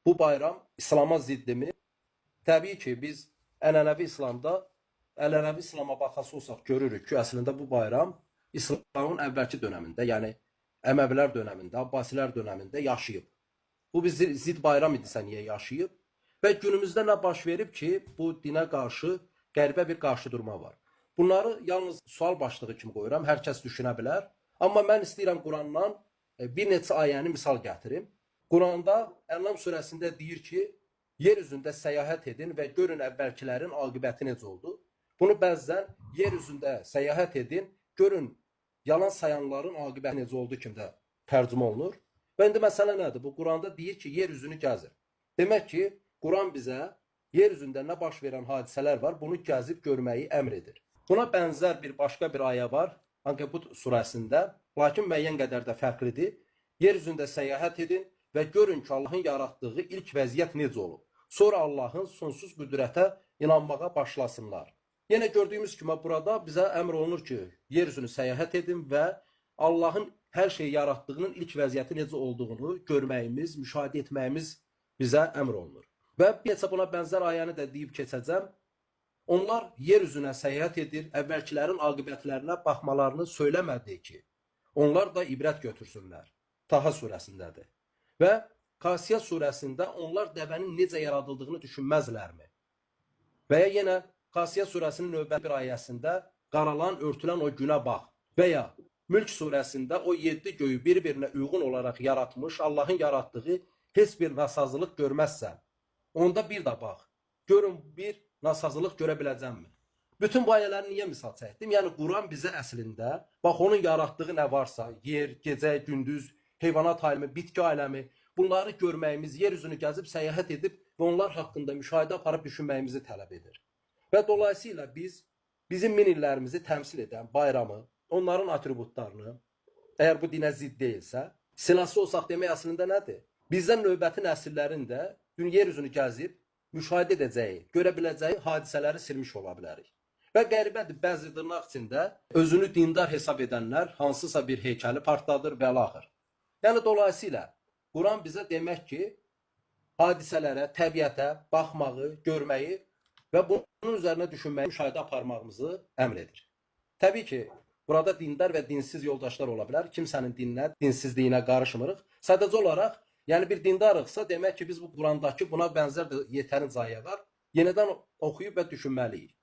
bu bayram İslam'a ziddimi? Təbii ki, biz ənənəvi İslama baxası olsaq görürük ki, əslində bu bayram İslamın əvvəlki dönəmində, yəni Əməvilər dönəmində, Abbasilər dönəmində yaşayıb. Bu bir zid bayram idisə niyə yaşayıb? Və günümüzdə nə baş verib ki, bu dinə qarşı qəribə bir qarşıdurma var. Bunları yalnız sual başlığı kimi qoyuram, hər kəs düşünə bilər. Amma mən istəyirəm Qurandan bir neçə ayəni misal gətirim. Quranda Ənam surəsində deyir ki, yer üzündə səyahət edin və görün əvvəlkilərin aqibəti necə oldu. Bunu bəzən yer üzündə səyahət edin, görün yalan sayanların aqibəti necə oldu kimi də tərcümə olunur. Və indi məsələ nədir? Bu Quranda deyir ki, yer üzünü gəzir. Demək ki, Quran bizə yer üzündə nə baş verən hadisələr var, bunu gəzib görməyi əmr edir. Buna bənzər başqa bir ayə var Ankebut surəsində, lakin müəyyən qədər də fərqlidir. Yer üzündə səyahət edin və görün ki, Allahın yaratdığı ilk vəziyyət necə olub. Sonra Allahın sonsuz qüdrətə inanmağa başlasınlar. Yenə gördüyümüz kimi burada bizə əmr olunur ki, yer üzünü səyahət edin və Allahın hər şeyi yaratdığının ilk vəziyyəti necə olduğunu görməyimiz, müşahidə etməyimiz bizə əmr olunur. Və bir neçə buna bənzər ayəni də deyib keçəcəm. Onlar yer üzünə səyahət edir, əvvəlkilərin aqibətlərinə baxmalarını söyləmədi ki, onlar da ibrət götürsünlər. Taha surəsindədir. Və Qasiyə surəsində onlar dəvənin necə yaradıldığını düşünməzlərmi? Və ya yenə Qasiyə surəsinin növbəti bir ayəsində qaralan, örtülən o günə bax. Və ya Mülk surəsində o 7 göyü bir-birinə uyğun olaraq yaratmış, Allahın yaratdığı heç bir nasazlıq görməzsən. Onda bir də bax, görün bir nasazlıq görə biləcəmmi? Bütün bu ayələri niyə misal çəkdim? Yəni Quran bizə əslində, bax onun yaratdığı nə varsa, yer, gecə, gündüz, heyvanat aləmi, bitki aləmi, bunları görməyimiz, yer üzünü gəzib səyahət edib və onlar haqqında müşahidə aparıb düşünməyimizi tələb edir. Və dolayısıyla bizim min illərimizi təmsil edən bayramı, onların atributlarını, əgər bu dinə zidd deyilsə, silahsı olsaq demək əslində nədir? Bizdən növbəti nəsillərin də yer üzünü gəzib müşahidə edəcəyi, görə biləcəyi hadisələri silmiş ola bilərik. Və qəribədir, bəzi dırnaq içində özünü dindar hesab edənlər hansısa bir heykəli partladır və l-axır. Yəni dolayısıyla Quran bizə demək ki, hadisələrə, təbiətə baxmağı, görməyi və bunun üzərinə düşünməyi, müşahidə aparmağımızı əmr edir. Təbii ki, burada dindar və dinsiz yoldaşlar ola bilər. Kimsənin dininə, dinsizliyinə qarışmırıq. Sadəcə olaraq, yəni bir dindarıqsa, demək ki, biz bu Qurandakı buna bənzər yetərincə ayə var. Yenidən oxuyub və düşünməliyik.